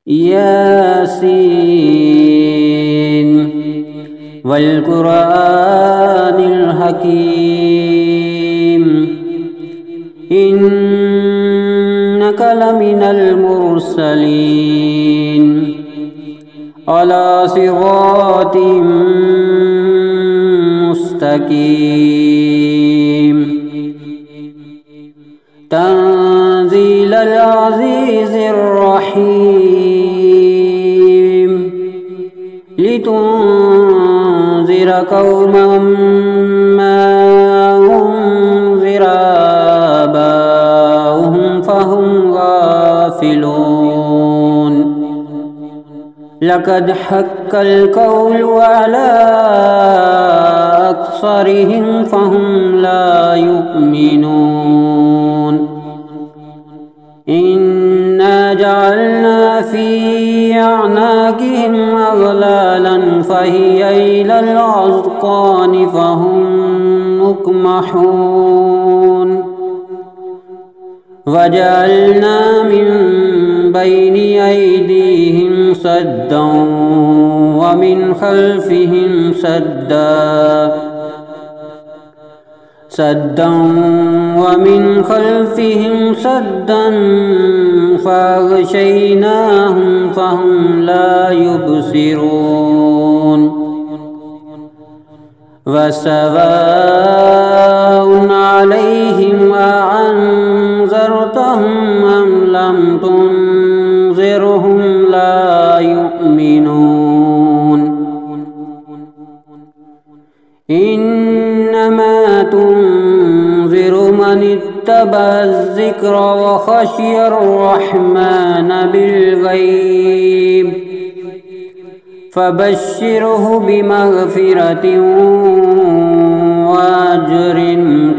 ياسين والقرآن الحكيم إنك لمن المرسلين على صراط مستقيم تنزيل العزيز الرحيم لتنذر قوما ما أنذر آباؤهم فهم غافلون لقد حق القول على أكثرهم فهم لا يؤمنون إنا جعلنا في أعناقهم أغلالا فهي إلى الأذقان فهم مقمحون وجعلنا من بين أيديهم سدا ومن خلفهم سدا ومن خلفهم سدا فأغشيناهم فهم لا يبصرون وسواء عليهم أأنذرتهم أم لم تنذرهم لا يؤمنون إنما تنذر من اتبع الذكر وخشي الرحمن بالغيب فبشره بمغفرة وأجر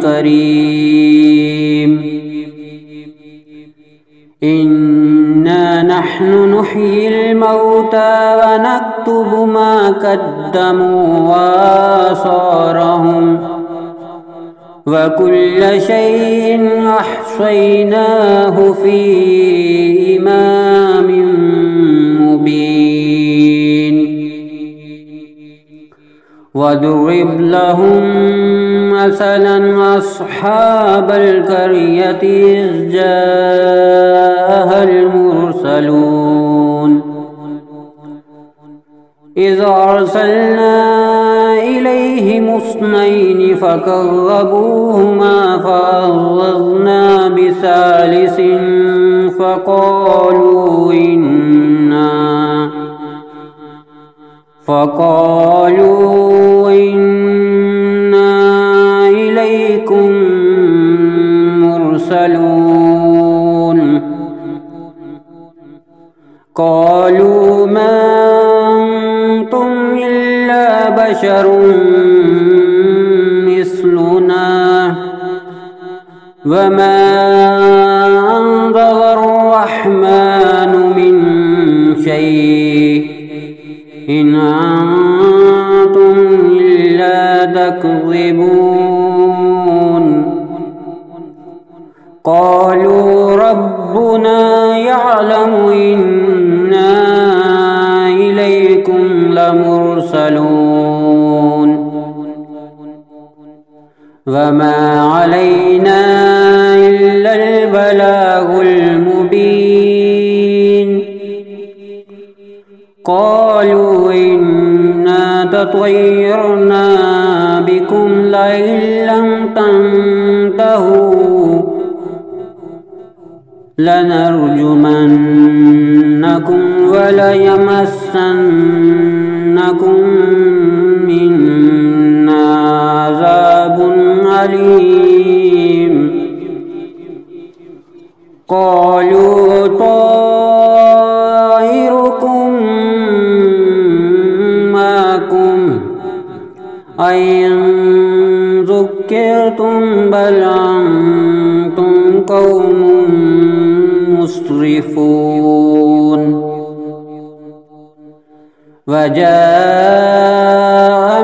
كريم إنا نحن نحيي الموتى ونكتب ما قدموا وآثارهم وكل شيء أحصيناه في إمام مبين واضرب لهم مثلا أصحاب القرية إذ جاءها المرسلون إذ أرسلنا إليهم اثنين فكذبوهما فعززنا بثالث فقالوا إنا إليكم مرسلون قالوا ما أنتم إلا بشر مثلنا وما أنزل الرحمن من شيء إن أنتم إلا تكذبون قالوا ربنا يعلم إنا إليكم لمرسلون وما علينا إلا البلاغ المبين قالوا إنا تطيرنا بكم لئن لم تنتهوا لنرجمنكم وليمسنكم منا عذاب أليم قالوا طائركم معكم أئن ذكرتم بل أنتم قوم مسرفون وجاء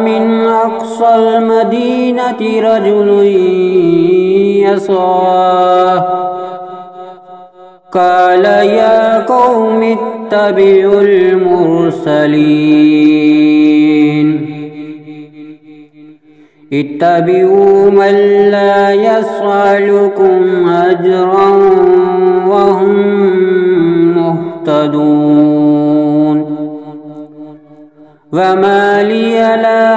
من أقصى المدينة رجل يسعى قال يا قوم اتبعوا المرسلين اتبعوا من لا يسألكم أجرا وهم مهتدون وما لي لا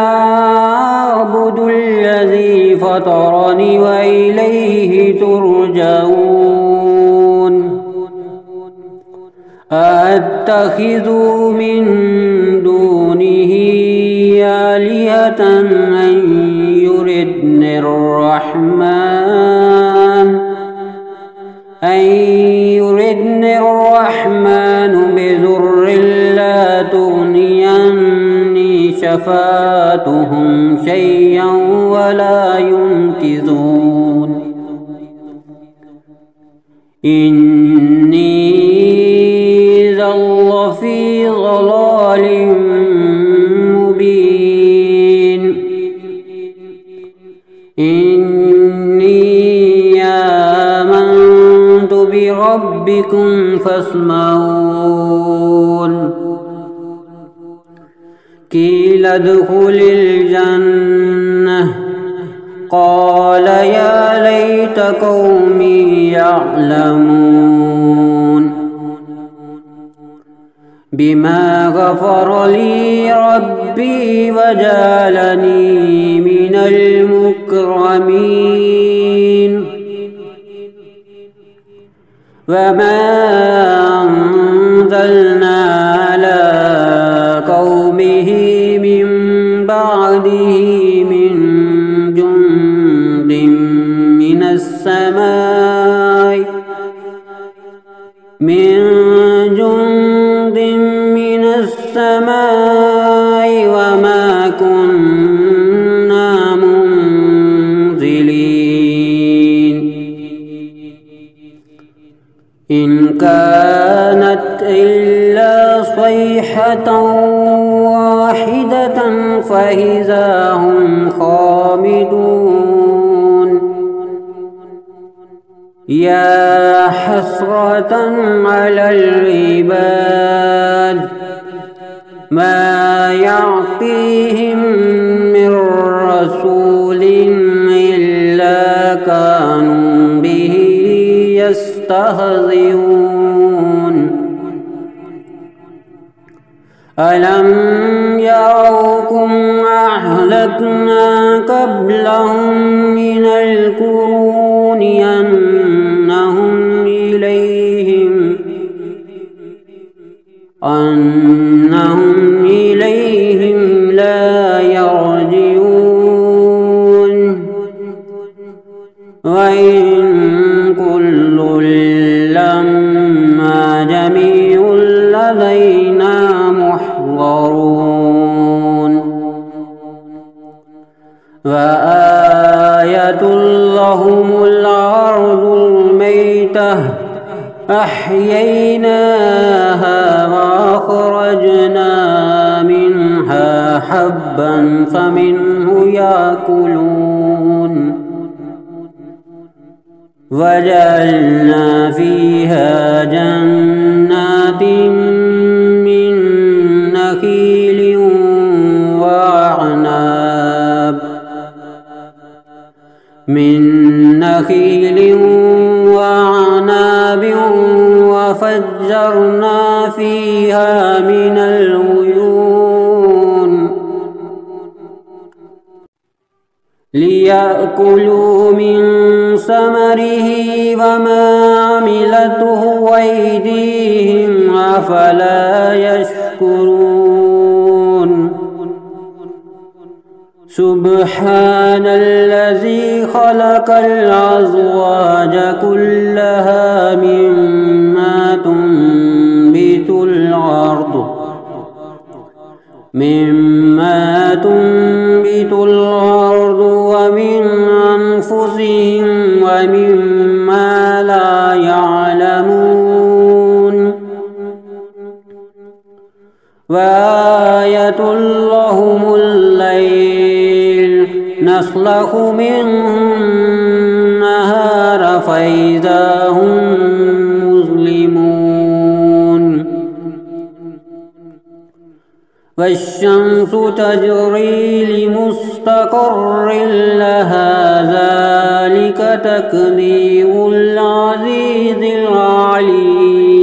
أعبد الذي فطرني وإليه ترجعون أأتخذ من دونه آلهة أن يردني الرحمن بضر لا تغني عني شفاعتهم شيئا ولا ينقذون إني إذا لفي ضلال مبين إني آمنت بربكم فاسمعون قيل ادخل الجنة قال يا ليت قومي يعلمون بما غفر لي ربي وجعلني من المكرمين وما أنزلنا على قومه من بعده من جند من السماء وما كنا منزلين إن كانت إلا صيحة واحدة فإذا هم خامدون يا حسرة على العباد ما يعطيهم من رسول إلا كانوا به يستهزئون ألم يروكم أهلكنا قبلهم من القرون أنهم إليهم لا يرجعون وإن كل لما جميع لدينا محضرون وآية لهم الأرض الميتة أحييناها وأخرجنا منها حبا فمنه يأكلون وجعلنا فيها جنات من نخيل وعناب وفجرنا فيها من العيون ليأكلوا من ثمره وما عملته أيديهم أفلا يشكرون سبحان الذي خلق الأزواج كلها مما تنبت الأرض ومن أنفسهم ومما لا يعلمون وآية لهم الليل نسلخ منه النهار فإذا هم مظلمون والشمس تجري لمستقر لها ذلك تقدير العزيز العليم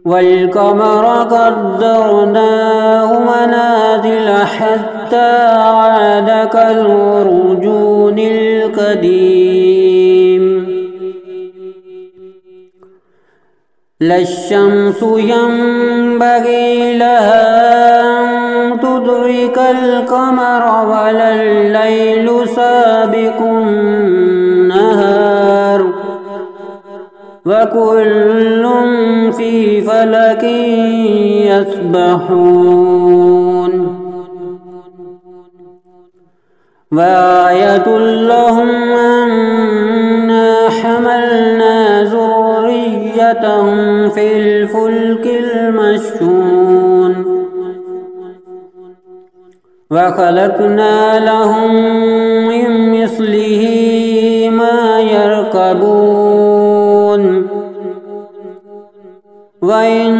والقمر قدرناه منازل حتى عاد كالعرجون القديم لا الشمس ينبغي لها أن تدرك القمر ولا الليل سابق النهار وكل في فلك يسبحون وآية لهم أنا حملنا ذريتهم في الفلك المشحون وخلقنا لهم من مثله ما يركبون وإن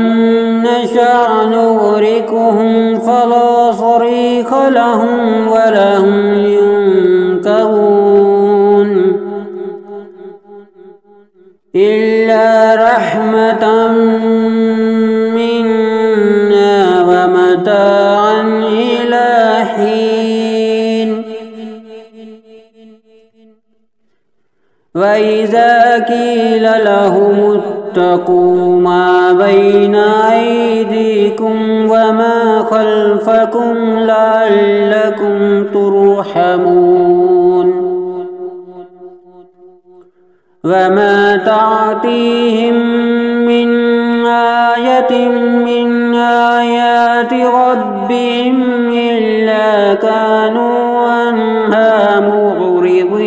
نشأ نغرقهم فلا صريخ لهم ولا هم ينقذون إلا رحمة منا ومتاعا إلى حين وإذا قيل لهم اتقوا ما بين أيديكم وما خلفكم لعلكم ترحمون وما تعطيهم من آية من آيات ربهم إلا كانوا عنها معرضين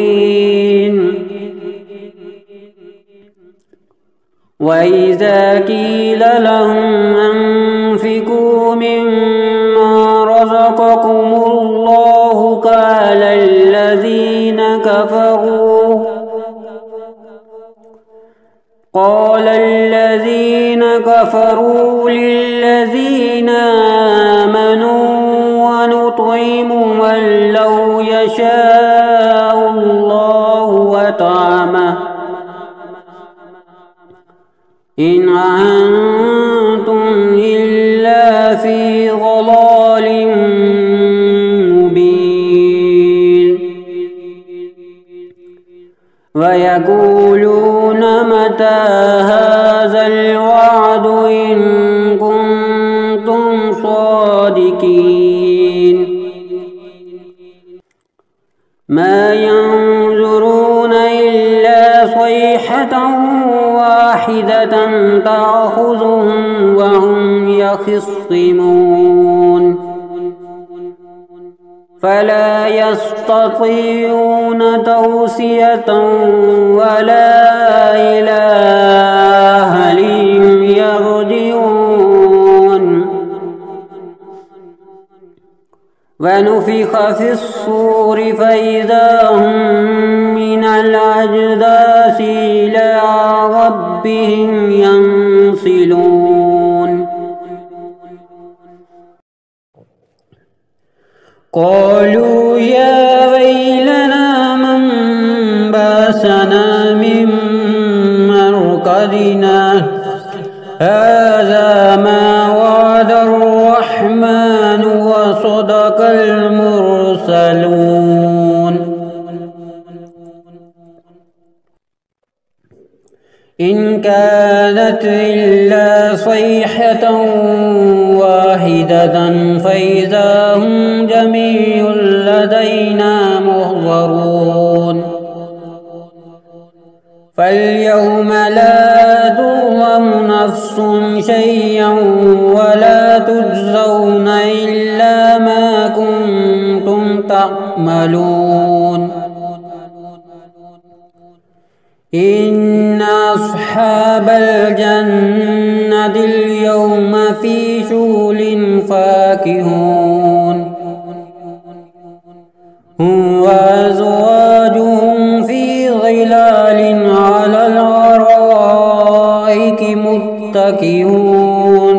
وإذا قيل لهم أنفقوا مما رزقكم الله قال الذين كفروا للذين آمنوا ونطعم من لو يشاء الله وطعمه إن أنتم إلا في ضلال مبين ويقولون متى هذا الوعد إن كنتم صادقين ما ينظرون إلا صيحة واحدة تأخذهم وهم يخصمون فلا يستطيعون توصية ولا إلى أهلهم يرجعون ونفخ في الصور فإذا هم من الأجداث إلى ربهم ينسلون قالوا يا ويلنا من بعثنا من مرقدنا هذا ما وعد الرحمن وصدق المرسلون إن كانت إلا صيحة واحدة فإذا هم جميع لدينا محضرون فاليوم لا تظلم نفس شيئا ولا تجزون إلا ما كنتم تعملون إن أصحاب الجنة اليوم في شغل فاكهون هم وأزواجهم في ظلال على الأرائك متكئون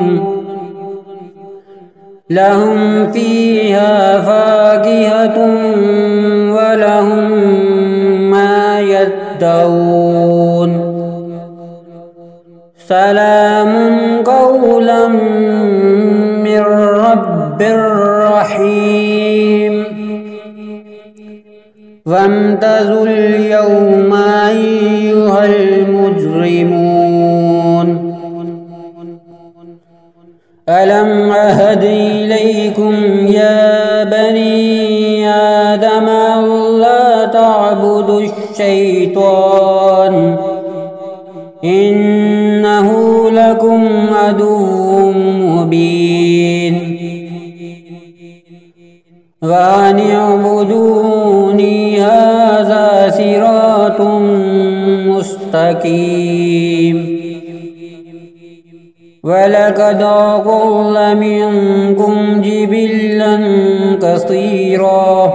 لهم فيها فاكهة ولهم ما يدعون سلام قولا من رب رحيم وامتازوا اليوم أيها المجرمون ألم أهد إليكم يا بني آدم ألا تعبدوا الشيطان إنه لكم عدو مبين وأن اعبدوني هذا صراط مستقيم ولقد أضل منكم جبلا كثيرا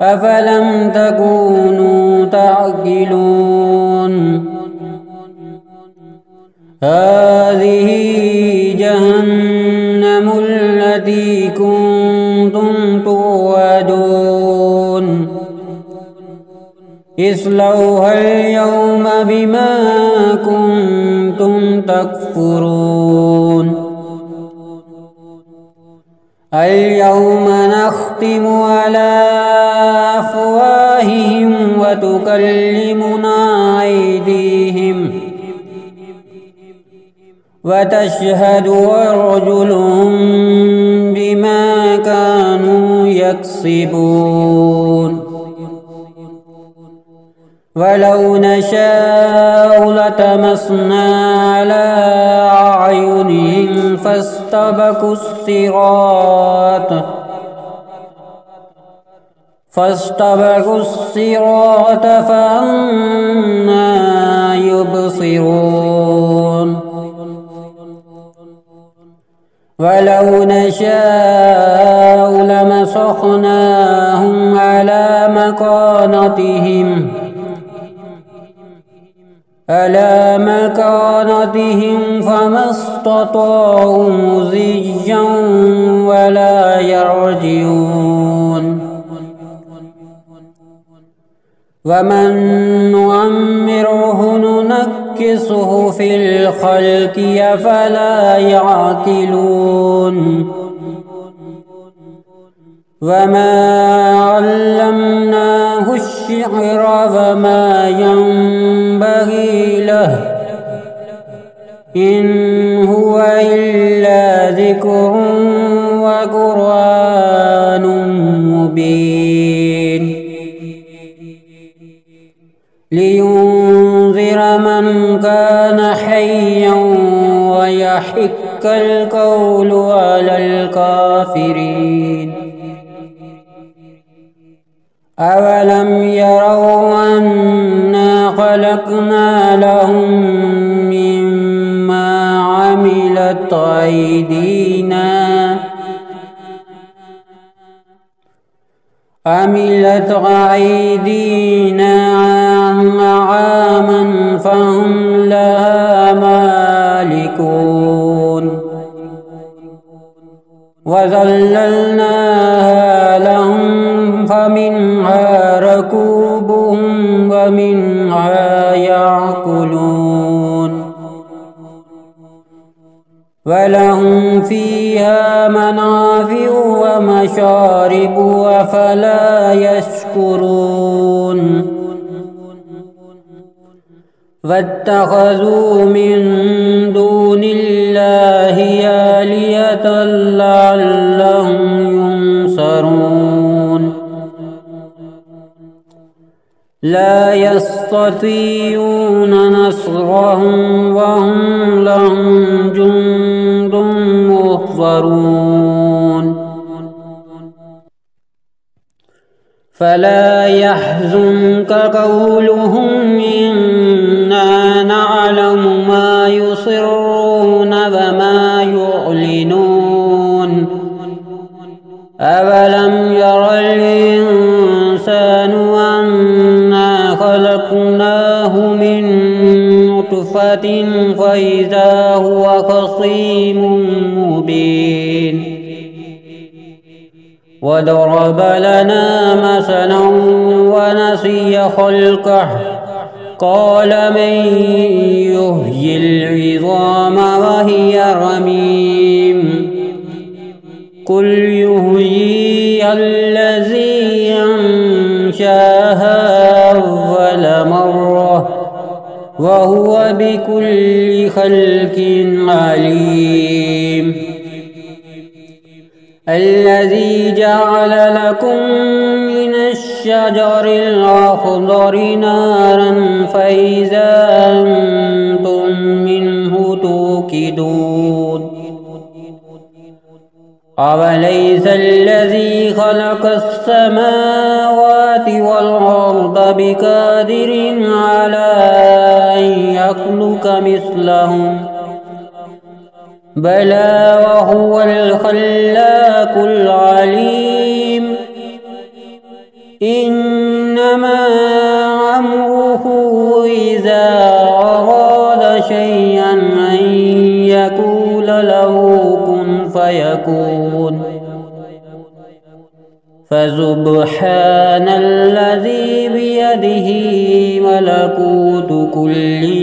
أفلم تكونوا تعقلون هذه جهنم التي كنتم توعدون اصلوها اليوم بما كنتم تكفرون اليوم نختم على أفواههم وتكلمنا أيديهم وتشهد أرجلهم بما كانوا يكسبون ولو نشاء لطمسنا على أعينهم فاستبقوا الصراط فأنى يبصرون ولو نشاء لمسخناهم على مكانتهم فما استطاعوا مضيا ولا يرجعون ومن نعمره ننكسه في الخلق أفلا يعقلون وما علمناه الشعر وما ينبغي له إن هو إلا ذكر وقرآن مبين لينذر من كان حيا ويحق القول على الكافرين أولم يروا أنا خلقنا لهم مما عملت أيدينا أنعاما فهم لها مالكون وذللناها لهم فمنها ركوبهم ومنها يأكلون ولهم فيها منافع ومشارب أفلا يشكرون واتخذوا من دون الله آلهة لعلهم ينصرون لا يستطيعون نصرهم وهم لهم جند محضرون فلا يحزنك قولهم إنا نعلم ما يسرون وما يعلنون أولم ير الإنسان أنا خلقناه من نطفة فإذا هو خصيم مبين وضرب لنا مثلا ونسي خلقه قال من يحيي العظام وهي رميم قل يحييها الذي أنشاها أول مرة وهو بكل خلق عليم الذي جعل لكم من الشجر الأخضر نارا فإذا أنتم منه توقدون أوليس الذي خلق السماوات والأرض بقادر على أن يخلق مثلهم بلى وهو الخلاق العليم إنما أمره إذا أراد شيئا أن يقول له كن فيكون فسبحان الذي بيده ملكوت كل